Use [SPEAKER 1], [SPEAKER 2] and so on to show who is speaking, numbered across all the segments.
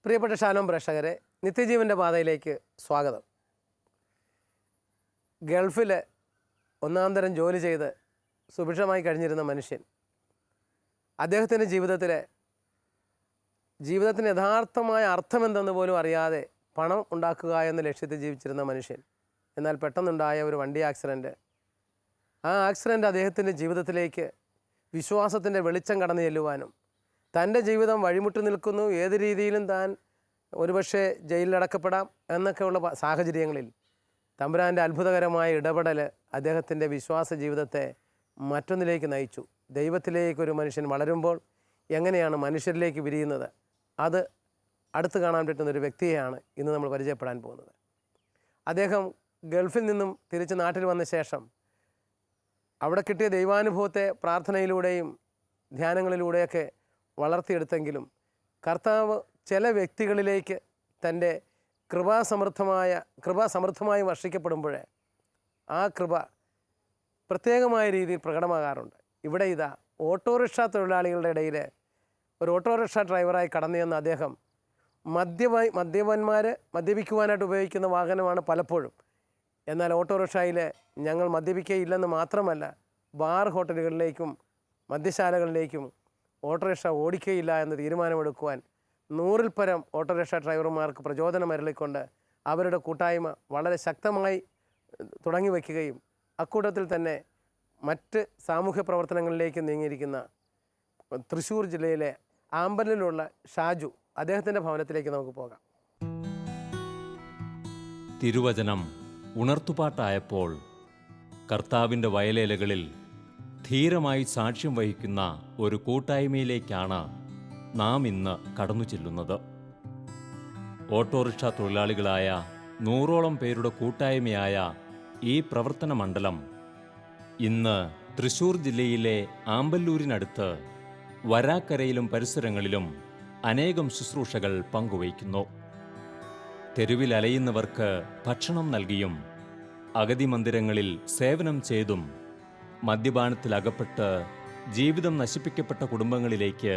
[SPEAKER 1] പ്രിയപ്പെട്ട ഷാലോം പ്രേക്ഷകരെ, നിത്യജീവൻ്റെ പാതയിലേക്ക് സ്വാഗതം. ഗൾഫിൽ ഒന്നാം തരം ജോലി ചെയ്ത് സുഭിക്ഷമായി കഴിഞ്ഞിരുന്ന മനുഷ്യൻ, അദ്ദേഹത്തിൻ്റെ ജീവിതത്തിന് യഥാർത്ഥമായ അർത്ഥമെന്തെന്ന് പോലും അറിയാതെ പണം ഉണ്ടാക്കുക എന്ന ലക്ഷ്യത്തിൽ ജീവിച്ചിരുന്ന മനുഷ്യൻ, എന്നാൽ പെട്ടെന്നുണ്ടായ ഒരു വണ്ടി ആക്സിഡൻറ്റ്, ആ ആക്സിഡൻറ്റ് അദ്ദേഹത്തിൻ്റെ ജീവിതത്തിലേക്ക് വിശ്വാസത്തിൻ്റെ വെളിച്ചം കടന്നു ചെല്ലുവാനും, തൻ്റെ ജീവിതം വഴിമുട്ടി നിൽക്കുന്നു, ഏത് രീതിയിലും താൻ ഒരുപക്ഷെ ജയിലിലടക്കപ്പെടാം എന്നൊക്കെയുള്ള സാഹചര്യങ്ങളിൽ തമ്പുരാൻ്റെ അത്ഭുതകരമായ ഇടപെടൽ അദ്ദേഹത്തിൻ്റെ വിശ്വാസ ജീവിതത്തെ മറ്റൊന്നിലേക്ക് നയിച്ചു. ദൈവത്തിലേക്കൊരു മനുഷ്യൻ വളരുമ്പോൾ എങ്ങനെയാണ് മനുഷ്യരിലേക്ക് വിരിയുന്നത്, അത് അടുത്ത് കാണാൻ പറ്റുന്നൊരു വ്യക്തിയെയാണ് ഇന്ന് നമ്മൾ പരിചയപ്പെടാൻ പോകുന്നത്. അദ്ദേഹം ഗൾഫിൽ നിന്നും തിരിച്ച് നാട്ടിൽ വന്ന ശേഷം അവിടെ കിട്ടിയ ദൈവാനുഭവത്തെ പ്രാർത്ഥനയിലൂടെയും ധ്യാനങ്ങളിലൂടെയൊക്കെ വളർത്തിയെടുത്തെങ്കിലും കർത്താവ് ചില വ്യക്തികളിലേക്ക് തൻ്റെ കൃപാസമൃദ്ധമായി വർഷിക്കപ്പെടുമ്പോൾ ആ കൃപ പ്രത്യേകമായ രീതിയിൽ പ്രകടമാകാറുണ്ട്. ഇവിടെ ഇതാ ഓട്ടോറിക്ഷ തൊഴിലാളികളുടെ ഇടയിൽ ഒരു ഓട്ടോറിക്ഷ ഡ്രൈവറായി കടന്നു ചെന്ന അദ്ദേഹം മദ്യപിക്കുവാനായിട്ട് ഉപയോഗിക്കുന്ന വാഹനമാണ് പലപ്പോഴും. എന്നാൽ ഓട്ടോറിക്ഷയിൽ ഞങ്ങൾ മദ്യപിക്കുകയില്ലെന്ന് മാത്രമല്ല, ബാർ ഹോട്ടലുകളിലേക്കും മദ്യശാലകളിലേക്കും ഓട്ടോറിക്ഷ ഓടിക്കുകയില്ല എന്ന് തീരുമാനമെടുക്കുവാൻ 100-ൽ പരം ഓട്ടോറിക്ഷ ഡ്രൈവർമാർക്ക് പ്രചോദനമരുളിക്കൊണ്ട് അവരുടെ കൂട്ടായ്മ വളരെ ശക്തമായി തുടങ്ങി വയ്ക്കുകയും അക്കൂട്ടത്തിൽ തന്നെ മറ്റ് സാമൂഹ്യ പ്രവർത്തനങ്ങളിലേക്ക് നീങ്ങിയിരിക്കുന്ന തൃശ്ശൂർ ജില്ലയിലെ ആമ്പലിലുള്ള ഷാജു, അദ്ദേഹത്തിൻ്റെ ഭവനത്തിലേക്ക് നമുക്ക് പോകാം.
[SPEAKER 2] തിരുവചനം ഉണർത്തുപാട്ടായപ്പോൾ കർത്താവിൻ്റെ വയലേലകളിൽ ധീരമായി സാക്ഷ്യം വഹിക്കുന്ന ഒരു കൂട്ടായ്മയിലേക്കാണ് നാം ഇന്ന് കടന്നു ചെല്ലുന്നത്. ഓട്ടോറിക്ഷ തൊഴിലാളികളായ 100ഓളം പേരുടെ കൂട്ടായ്മയായ ഈ പ്രവർത്തന മണ്ഡലം ഇന്ന് തൃശ്ശൂർ ജില്ലയിലെ ആമ്പല്ലൂരിനടുത്ത് വരാക്കരയിലും പരിസരങ്ങളിലും അനേകം ശുശ്രൂഷകൾ പങ്കുവയ്ക്കുന്നു. തെരുവിൽ അലയുന്നവർക്ക് ഭക്ഷണം നൽകിയും അഗതി മന്ദിരങ്ങളിൽ സേവനം ചെയ്തും മദ്യപാനത്തിലകപ്പെട്ട് ജീവിതം നശിപ്പിക്കപ്പെട്ട കുടുംബങ്ങളിലേക്ക്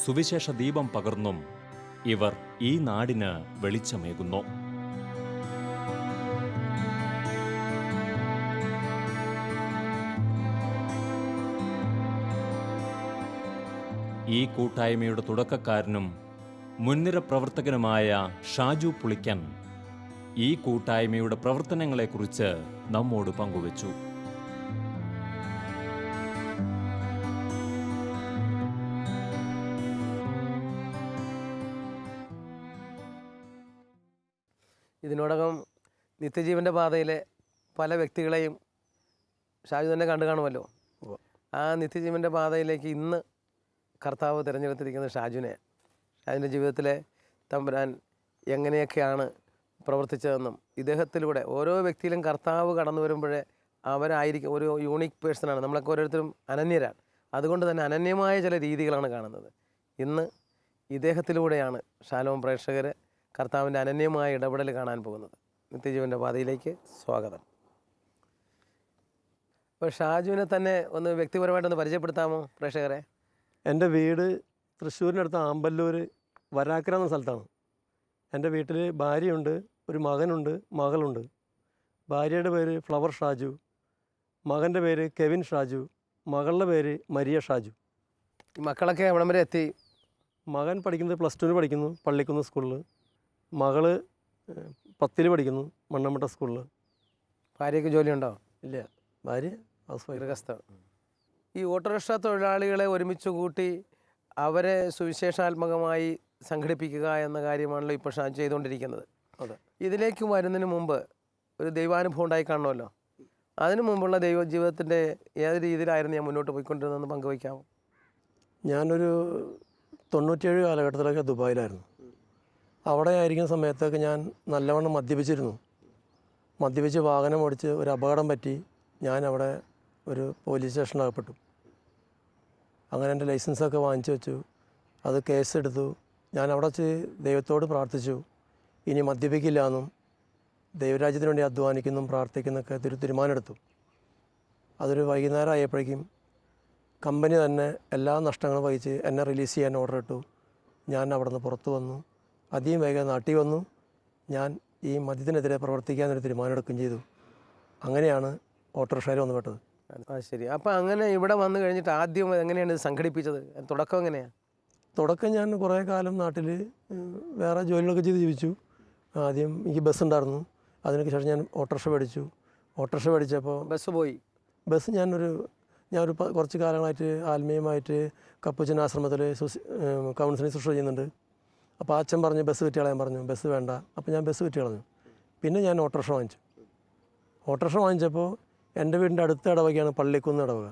[SPEAKER 2] സുവിശേഷ ദീപം പകർന്നും ഇവർ ഈ നാടിന് വെളിച്ചമേകുന്നു. ഈ കൂട്ടായ്മയുടെ തുടക്കക്കാരനും മുൻനിര പ്രവർത്തകനുമായ ഷാജു പുളിക്കൻ ഈ കൂട്ടായ്മയുടെ പ്രവർത്തനങ്ങളെക്കുറിച്ച് നമ്മോട് പങ്കുവച്ചു.
[SPEAKER 1] ഇതിനോടകം നിത്യജീവൻ്റെ പാതയിലെ പല വ്യക്തികളെയും ഷാജു തന്നെ കണ്ടു കാണുമല്ലോ. ആ നിത്യജീവൻ്റെ പാതയിലേക്ക് ഇന്ന് കർത്താവ് തിരഞ്ഞെടുത്തിരിക്കുന്നത് ഷാജുവിൻ്റെ ജീവിതത്തിലെ തമ്പുരാൻ എങ്ങനെയൊക്കെയാണ് പ്രവർത്തിച്ചതെന്നും ഇദ്ദേഹത്തിലൂടെ ഓരോ വ്യക്തിയിലും കർത്താവ് കടന്നു വരുമ്പോഴേ അവരായിരിക്കും ഒരു യൂണിക് പേഴ്സണാണ്. നമ്മളൊക്കെ ഓരോരുത്തരും അനന്യരാണ്. അതുകൊണ്ട് തന്നെ അനന്യമായ ചില രീതികളാണ് കാണുന്നത്. ഇന്ന് ഇദ്ദേഹത്തിലൂടെയാണ് ഷാലോം പ്രേക്ഷകർ കർത്താവിൻ്റെ അനന്യമായ ഇടപെടൽ കാണാൻ പോകുന്നത്. നിത്യജീവൻ്റെ പാതയിലേക്ക് സ്വാഗതം. അപ്പോൾ ഷാജുവിനെ തന്നെ ഒന്ന് വ്യക്തിപരമായിട്ടൊന്ന് പരിചയപ്പെടുത്താമോ പ്രേക്ഷകരെ?
[SPEAKER 3] എൻ്റെ വീട് തൃശ്ശൂരിനടുത്ത് ആമ്പല്ലൂർ വരാക്കര എന്ന സ്ഥലത്താണ്. എൻ്റെ വീട്ടിൽ ഭാര്യയുണ്ട്, ഒരു മകനുണ്ട്, മകളുണ്ട്. ഭാര്യയുടെ പേര് ഫ്ലവർ ഷാജു, മകൻ്റെ പേര് കെവിൻ ഷാജു, മകളുടെ പേര് മരിയ ഷാജു.
[SPEAKER 1] ഈ മക്കളൊക്കെ എവിടം വരെ എത്തി?
[SPEAKER 3] മകൻ പഠിക്കുന്നത് +2 പഠിക്കുന്നു പള്ളിക്കുന്ന് സ്കൂളിൽ, മകള് 10ൽ പഠിക്കുന്നു മണ്ണമ്പട്ട സ്കൂളിൽ.
[SPEAKER 1] ഭാര്യയ്ക്ക് ജോലിയുണ്ടോ?
[SPEAKER 3] ഇല്ല, ഭാര്യ ഹൗസ് വൈഫ്.
[SPEAKER 1] ഗൃഹസ്ഥ. ഈ ഓട്ടോറിക്ഷ തൊഴിലാളികളെ ഒരുമിച്ച് കൂട്ടി അവരെ സുവിശേഷാത്മകമായി സംഘടിപ്പിക്കുക എന്ന കാര്യമാണല്ലോ ഇപ്പോൾ ഷാജു ചെയ്തുകൊണ്ടിരിക്കുന്നത്.
[SPEAKER 3] അതെ.
[SPEAKER 1] ഇതിലേക്ക് വരുന്നതിന് മുമ്പ് ഒരു ദൈവാനുഭവം ഉണ്ടായി കാണുമല്ലോ. അതിനു മുമ്പുള്ള ജീവിതത്തിൻ്റെ ഏത് രീതിയിലായിരുന്നു ഞാൻ മുന്നോട്ട് പോയിക്കൊണ്ടിരുന്നതെന്ന് പങ്കുവയ്ക്കാമോ?
[SPEAKER 3] ഞാനൊരു 97 കാലഘട്ടത്തിലൊക്കെ ദുബായിലായിരുന്നു. അവിടെ ആയിരിക്കുന്ന സമയത്തൊക്കെ ഞാൻ നല്ലവണ്ണം മദ്യപിച്ച് വാഹനം ഓടിച്ച് ഒരു അപകടം പറ്റി ഞാൻ അവിടെ ഒരു പോലീസ് സ്റ്റേഷനിലകപ്പെട്ടു. അങ്ങനെ എൻ്റെ ലൈസൻസൊക്കെ വാങ്ങിച്ചു വെച്ചു. അത് കേസെടുത്തു. ഞാൻ അവിടെ വെച്ച് ദൈവത്തോട് പ്രാർത്ഥിച്ചു, ഇനി മദ്യപിക്കില്ല എന്നും ദൈവരാജ്യത്തിന് വേണ്ടി അധ്വാനിക്കുന്നും പ്രാർത്ഥിക്കുന്നൊക്കെ തീരുമാനമെടുത്തു. അതൊരു വൈകുന്നേരം ആയപ്പോഴേക്കും കമ്പനി തന്നെ എല്ലാ നഷ്ടങ്ങളും വഹിച്ച് എന്നെ റിലീസ് ചെയ്യാൻ ഓർഡർ ഇട്ടു. ഞാൻ അവിടെ നിന്ന് പുറത്തു വന്നു. അധികം വേഗം നാട്ടിൽ വന്നു. ഞാൻ ഈ മദ്യത്തിനെതിരെ പ്രവർത്തിക്കാനൊരു തീരുമാനമെടുക്കുകയും ചെയ്തു. അങ്ങനെയാണ് ഓട്ടോറിക്ഷയിൽ വന്ന് പെട്ടത്.
[SPEAKER 1] ശരി. അപ്പോൾ അങ്ങനെ ഇവിടെ വന്നു കഴിഞ്ഞിട്ട് ആദ്യം എങ്ങനെയാണ് ഇത് സംഘടിപ്പിച്ചത്? തുടക്കം എങ്ങനെയാണ്?
[SPEAKER 3] തുടക്കം ഞാൻ കുറേ കാലം നാട്ടിൽ വേറെ ജോലികളൊക്കെ ചെയ്ത് ജീവിച്ചു. ആദ്യം എനിക്ക് ബസ് ഉണ്ടായിരുന്നു. അതിനൊക്കെ ശേഷം ഞാൻ ഓട്ടോറിക്ഷ പഠിച്ചു. ഓട്ടോറിക്ഷ പഠിച്ചപ്പോൾ ബസ് ഞാനൊരു കുറച്ച് കാലങ്ങളായിട്ട് ആത്മീയമായിട്ട് കപ്പുച്ചൻ ആശ്രമത്തിൽ കൗൺസിലിംഗ് ശുശ്രൂഷ ചെയ്യുന്നുണ്ട്. അപ്പോൾ അച്ഛൻ പറഞ്ഞു ബസ് വിറ്റ് കളയാൻ പറഞ്ഞു. ബസ് വേണ്ട. അപ്പോൾ ഞാൻ ബസ് വിറ്റ് കളഞ്ഞു. പിന്നെ ഞാൻ ഓട്ടോറിക്ഷ വാങ്ങിച്ചു. ഓട്ടോറിക്ഷ വാങ്ങിച്ചപ്പോൾ എൻ്റെ വീടിൻ്റെ അടുത്ത ഇടവകയാണ് പള്ളിക്കുന്ന് ഇടവക.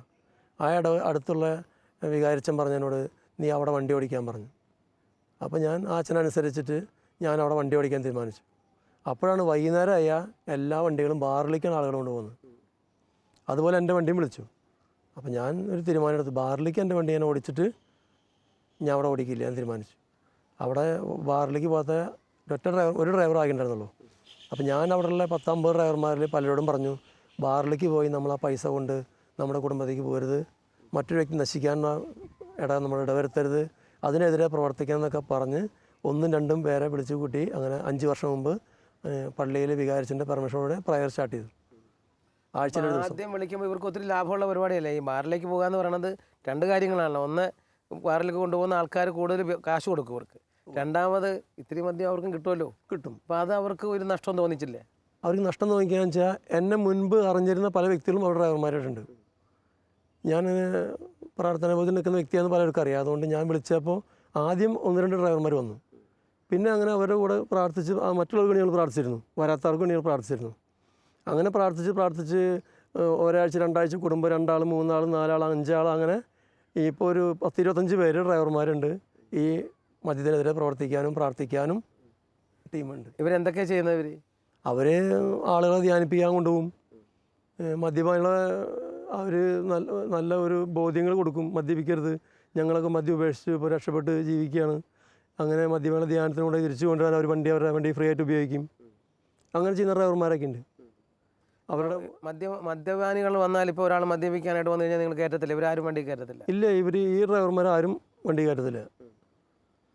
[SPEAKER 3] ആ അടുത്തുള്ള വികാരിച്ചൻ പറഞ്ഞതിനോട് നീ അവിടെ വണ്ടി ഓടിക്കാൻ പറഞ്ഞു. അപ്പോൾ ഞാൻ ആ അച്ഛനനുസരിച്ചിട്ട് ഞാൻ അവിടെ വണ്ടി ഓടിക്കാൻ തീരുമാനിച്ചു. അപ്പോഴാണ് വൈകുന്നേരമായ എല്ലാ വണ്ടികളും ബാറിലേക്കാണ് ആളുകൾ കൊണ്ടുപോകുന്നത്. അതുപോലെ എൻ്റെ വണ്ടിയും വിളിച്ചു. അപ്പോൾ ഞാൻ ഒരു തീരുമാനമെടുത്തു, ബാറിലേക്ക് എൻ്റെ വണ്ടി ഞാൻ ഓടിച്ചിട്ട് ഞാൻ അവിടെ ഓടിക്കില്ല ഞാൻ തീരുമാനിച്ചു. അവിടെ ബാറിലേക്ക് പോകാത്ത ഒരു ഡ്രൈവർ ആകിയിട്ടുണ്ടായിരുന്നുള്ളൂ. അപ്പോൾ ഞാൻ അവിടെയുള്ള 10-50 ഡ്രൈവർമാരിൽ പലരോടും പറഞ്ഞു, ബാറിലേക്ക് പോയി നമ്മൾ ആ പൈസ കൊണ്ട് നമ്മുടെ കുടുംബത്തേക്ക് പോരുത്, മറ്റൊരു വ്യക്തി നശിക്കാൻ നമ്മൾ ഇടവരുത്തരുത്, അതിനെതിരെ പ്രവർത്തിക്കണം എന്നൊക്കെ പറഞ്ഞ് 1-2 പേരെ വിളിച്ചു കൂട്ടി. അങ്ങനെ 5 വർഷം മുമ്പ് പള്ളിയിൽ വികാരിച്ചൻ്റെ പെർമിഷനോടെ പ്രയർ സ്റ്റാർട്ട് ചെയ്തു. ആഴ്ചയിൽ ഒരു ദിവസം.
[SPEAKER 1] ആദ്യം വിളിക്കുമ്പോൾ ഇവർക്ക് ഒത്തിരി ലാഭമുള്ള പരിപാടിയല്ലേ ഈ ബാറിലേക്ക് പോകുക എന്ന് പറയുന്നത്? 2 കാര്യങ്ങളാണല്ലോ. ഒന്ന്, ബാറിലേക്ക് കൊണ്ടുപോകുന്ന ആൾക്കാർ കൂടുതൽ കാശ് കൊടുക്കും ഇവർക്ക്. രണ്ടാമത് ഇത്തിരി മദ്യം അവർക്കും കിട്ടും. അപ്പോൾ അത് അവർക്ക് ഒരു നഷ്ടം തോന്നിച്ചില്ലേ?
[SPEAKER 3] അവർക്ക് നഷ്ടം തോന്നിക്കുകയെന്ന് വെച്ചാൽ എന്നെ മുൻപ് അറിഞ്ഞിരുന്ന പല വ്യക്തികളും അവിടെ ഡ്രൈവർമാരായിട്ടുണ്ട്. ഞാൻ പ്രാർത്ഥനാബോധത്തിൽ നിൽക്കുന്ന വ്യക്തിയാണെന്ന് പലർക്കും അറിയാം. അതുകൊണ്ട് ഞാൻ വിളിച്ചപ്പോൾ ആദ്യം 1-2 ഡ്രൈവർമാർ വന്നു. പിന്നെ അങ്ങനെ അവരുടെ കൂടെ പ്രാർത്ഥിച്ച് മറ്റുള്ളവർക്ക് വേണ്ടി ഞങ്ങൾ പ്രാർത്ഥിച്ചിരുന്നു, വരാത്തവർക്ക് വേണ്ടി ഞങ്ങൾ പ്രാർത്ഥിച്ചിരുന്നു. അങ്ങനെ പ്രാർത്ഥിച്ച് ഒരാഴ്ച 2 ആഴ്ച കൂടുമ്പോൾ 2 ആൾ 3 ആൾ 4 ആൾ 5 ആൾ അങ്ങനെ ഇപ്പോൾ ഒരു 10-25 പേര് ഡ്രൈവർമാരുണ്ട്. ഈ മദ്യത്തിനെതിരെ പ്രവർത്തിക്കാനും പ്രാർത്ഥിക്കാനും ടീമുണ്ട്.
[SPEAKER 1] ഇവരെന്തൊക്കെയാണ് ചെയ്യുന്നത്?
[SPEAKER 3] അവർ ആളുകളെ ധ്യാനിപ്പിക്കാൻ കൊണ്ടുപോകും. മദ്യപാനികളെ അവർ നല്ല ഒരു ബോധ്യങ്ങൾ കൊടുക്കും. മദ്യപിക്കരുത്, ഞങ്ങളൊക്കെ മദ്യം ഉപേക്ഷിച്ച് ഇപ്പോൾ രക്ഷപ്പെട്ട് ജീവിക്കുകയാണ്. അങ്ങനെ മദ്യപാന ധ്യാനത്തിലൂടെ തിരിച്ചു കൊണ്ടുവരാൻ അവരുടെ വണ്ടി ഫ്രീ ആയിട്ട് ഉപയോഗിക്കും. അങ്ങനെ ചെയ്യുന്ന ഡ്രൈവർമാരൊക്കെ ഉണ്ട്. അവരുടെ
[SPEAKER 1] മദ്യപാനികൾ വന്നാൽ ഇപ്പോൾ ഒരാൾ മദ്യപിക്കാനായിട്ട് വന്നു കഴിഞ്ഞാൽ നിങ്ങൾ കയറ്റത്തില്ല? ഇവരാരും വണ്ടി കയറ്റത്തില്ല?
[SPEAKER 3] ഇല്ല, ഈ ഡ്രൈവർമാരാരും വണ്ടി കയറ്റത്തില്ല.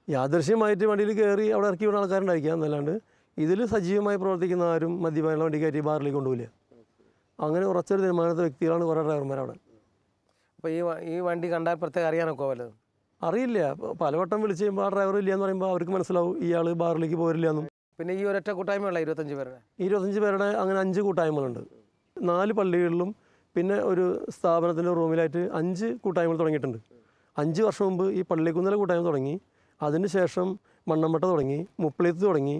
[SPEAKER 3] യാദൃശ്യമായിട്ട് വണ്ടിയിൽ കയറി അവിടെ ഇറക്കി വിടുന്ന ആൾക്കാരുണ്ടായിരിക്കാം. എന്നല്ലാണ്ട് ഇതിൽ സജീവമായി പ്രവർത്തിക്കുന്ന ആരും മദ്യപാനികളെ വണ്ടി കയറ്റി ബാറിലേക്ക് കൊണ്ടുപോയില്ല. അങ്ങനെ ഉറച്ചൊരു തീരുമാനത്തെ വ്യക്തികളാണ് കുറേ ഡ്രൈവർമാരവിടെ.
[SPEAKER 1] അപ്പോൾ ഈ വണ്ടി കണ്ടാൽ പ്രത്യേകം അറിയാനൊക്കെ വല്ലതും?
[SPEAKER 3] അറിയില്ല. പലവട്ടം വിളിച്ച് കഴിയുമ്പോൾ ആ ഡ്രൈവർ ഇല്ല എന്ന് പറയുമ്പോൾ അവർക്ക് മനസ്സിലാവും ഇയാൾ ബാറിലേക്ക് പോരില്ല എന്നും.
[SPEAKER 1] പിന്നെ ഈ ഒരൊറ്റ കൂട്ടായ്മയുള്ള 25 പേരുടെ
[SPEAKER 3] 25 പേരുടെ അങ്ങനെ 5 കൂട്ടായ്മകളുണ്ട്. 4 പള്ളികളിലും പിന്നെ ഒരു സ്ഥാപനത്തിൻ്റെ റൂമിലായിട്ട് 5 കൂട്ടായ്മകൾ തുടങ്ങിയിട്ടുണ്ട്. 5 വർഷം മുമ്പ് ഈ പള്ളിക്കുന്നിലെ കൂട്ടായ്മ തുടങ്ങി. അതിന് ശേഷം മണ്ണമ്പട്ട തുടങ്ങി, മുപ്പളിയത്ത് തുടങ്ങി,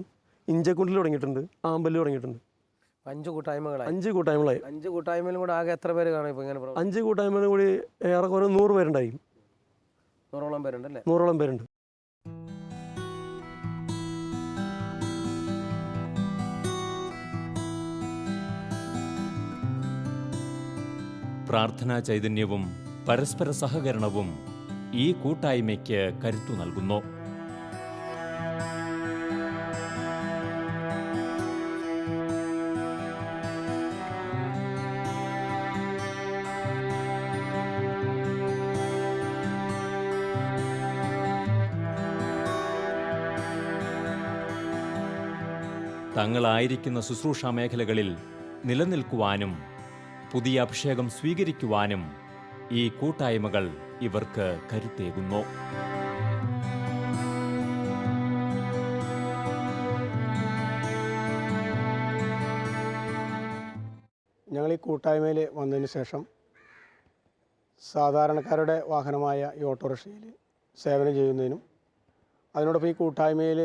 [SPEAKER 3] ഇഞ്ചക്കുണ്ടിൽ തുടങ്ങിയിട്ടുണ്ട്, ആമ്പല്ലിൽ തുടങ്ങിയിട്ടുണ്ട്.
[SPEAKER 1] 5 കൂട്ടായ്മകളായി.
[SPEAKER 3] 5 കൂട്ടായ്മകളായി.
[SPEAKER 1] 5 കൂട്ടായ്മയിലും കൂടെ ആകെ എത്ര പേര് കാണും ഇപ്പോൾ ഇങ്ങനെ?
[SPEAKER 3] 5 കൂട്ടായ്മയിലും കൂടി ഏറെക്കുറെ 100 പേരുണ്ടായിരിക്കും.
[SPEAKER 1] 100ഓളം പേരുണ്ടല്ലേ?
[SPEAKER 3] 100ഓളം പേരുണ്ട്.
[SPEAKER 2] പ്രാർത്ഥനാ ചൈതന്യവും പരസ്പര സഹകരണവും ഈ കൂട്ടായ്മയ്ക്ക് കരുത്തു നൽകുന്നു. തങ്ങളായിരിക്കുന്ന ശുശ്രൂഷാ മേഖലകളിൽ നിലനിൽക്കുവാനും പുതിയ അഭിഷേകം സ്വീകരിക്കുവാനും ഈ കൂട്ടായ്മകൾ ഇവർക്ക് കരുത്തേകുന്നു.
[SPEAKER 4] ഞങ്ങൾ ഈ കൂട്ടായ്മയിൽ വന്നതിന് ശേഷം സാധാരണക്കാരുടെ വാഹനമായ ഈ ഓട്ടോറിക്ഷയിൽ സേവനം ചെയ്യുന്നതിനും അതിനോടൊപ്പം ഈ കൂട്ടായ്മയിൽ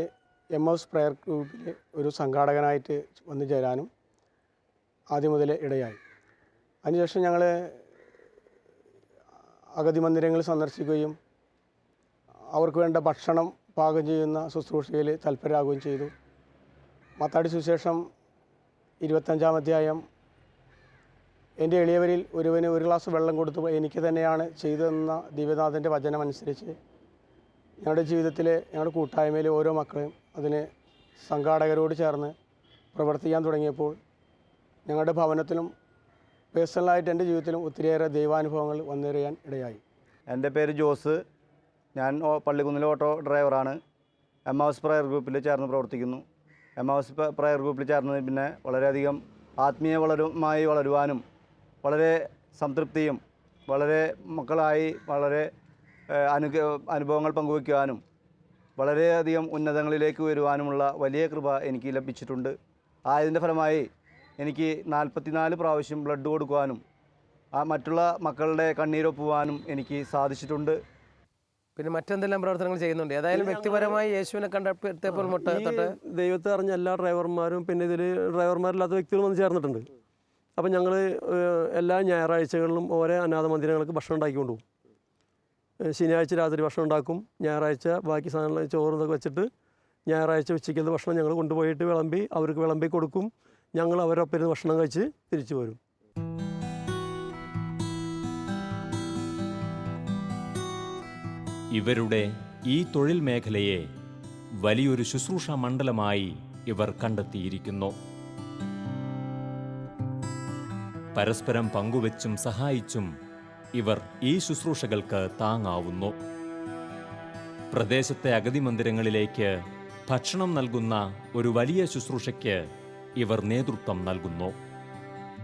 [SPEAKER 4] MS പ്രയർ ഗ്രൂപ്പിൽ ഒരു സംഘാടകനായിട്ട് വന്നു ചേരാനും ആദ്യം മുതൽ ഇടയായി. അതിനുശേഷം ഞങ്ങൾ അഗതി മന്ദിരങ്ങൾ സന്ദർശിക്കുകയും അവർക്ക് വേണ്ട ഭക്ഷണം പാകം ചെയ്യുന്ന ശുശ്രൂഷയിൽ തൽപരരാകുകയും ചെയ്തു. മത്തായി സുവിശേഷം 25-ാം അധ്യായം എൻ്റെ എളിയവരിൽ ഒരുവന് 1 ഗ്ലാസ് വെള്ളം കൊടുത്തു എനിക്ക് തന്നെയാണ് ചെയ്തതെന്ന ദിവ്യനാഥൻ്റെ വചനമനുസരിച്ച് ഞങ്ങളുടെ ജീവിതത്തിൽ ഞങ്ങളുടെ കൂട്ടായ്മയിൽ ഓരോ മക്കളും അതിന് സംഘാടകരോട് ചേർന്ന് പ്രവർത്തിക്കാൻ തുടങ്ങിയപ്പോൾ ഞങ്ങളുടെ ഭവനത്തിലും പേഴ്സണലായിട്ട് എൻ്റെ ജീവിതത്തിലും ഒത്തിരിയേറെ ദൈവാനുഭവങ്ങൾ വന്നെറിയാൻ ഇടയായി.
[SPEAKER 5] എൻ്റെ പേര് ജോസ്. ഞാൻ പള്ളിക്കുന്നിലെ ഓട്ടോ ഡ്രൈവറാണ്. എമ്മാവൂസ് പ്രയർ ഗ്രൂപ്പിൽ ചേർന്ന് പ്രവർത്തിക്കുന്നു. എമ്മാവൂസ് പ്രയർ ഗ്രൂപ്പിൽ ചേർന്നതിന് പിന്നെ വളരെയധികം ആത്മീയമായി വളരുവാനും വളരെ സംതൃപ്തിയും വളരെ മക്കളായി വളരെ അനുഭവങ്ങൾ പങ്കുവയ്ക്കുവാനും വളരെയധികം ഉന്നതങ്ങളിലേക്ക് വരുവാനുമുള്ള വലിയ കൃപ എനിക്ക് ലഭിച്ചിട്ടുണ്ട്. ആയതിൻ്റെ ഫലമായി എനിക്ക് 44 പ്രാവശ്യം ബ്ലഡ് കൊടുക്കുവാനും മറ്റുള്ള മക്കളുടെ കണ്ണീരൊപ്പുവാനും എനിക്ക് സാധിച്ചിട്ടുണ്ട്.
[SPEAKER 1] പിന്നെ മറ്റെന്തെല്ലാം പ്രവർത്തനങ്ങൾ ചെയ്യുന്നുണ്ട്? ഏതായാലും വ്യക്തിപരമായി യേശുവിനെ കണ്ടെത്തിയപ്പോൾ തൊട്ട്
[SPEAKER 3] ദൈവത്തെ അറിഞ്ഞ എല്ലാ ഡ്രൈവർമാരും പിന്നെ ഇതിൽ ഡ്രൈവർമാരില്ലാത്ത വ്യക്തികളും വന്ന് ചേർന്നിട്ടുണ്ട്. അപ്പം ഞങ്ങൾ എല്ലാ ഞായറാഴ്ചകളിലും ഓരോ അനാഥ മന്ദിരങ്ങൾക്ക് ഭക്ഷണം ഉണ്ടാക്കി കൊണ്ടുപോകും. ശനിയാഴ്ച രാത്രി ഭക്ഷണം ഉണ്ടാക്കും, ഞായറാഴ്ച ബാക്കി സാധനങ്ങൾ ചോറൊക്കെ വെച്ചിട്ട് ഞായറാഴ്ച ഉച്ചയ്ക്കത്തെ ഭക്ഷണം ഞങ്ങൾ കൊണ്ടുപോയിട്ട് അവർക്ക് വിളമ്പി കൊടുക്കും. ഞങ്ങൾ അവരൊപ്പം ഇരുന്ന് ഭക്ഷണം കഴിച്ച് തിരിച്ചു പോരും.
[SPEAKER 2] ഇവരുടെ ഈ തൊഴിൽ മേഖലയെ വലിയൊരു ശുശ്രൂഷ മണ്ഡലമായി ഇവർ കണ്ടെത്തിയിരിക്കുന്നു. പരസ്പരം പങ്കുവച്ചും സഹായിച്ചും ഇവർ ഈ ശുശ്രൂഷകൾക്ക് താങ്ങാവുന്നു. പ്രദേശത്തെ അഗതി മന്ദിരങ്ങളിലേക്ക് ഭക്ഷണം നൽകുന്ന ഒരു വലിയ ശുശ്രൂഷയ്ക്ക് ഇവർ നേതൃത്വം നൽകുന്നു.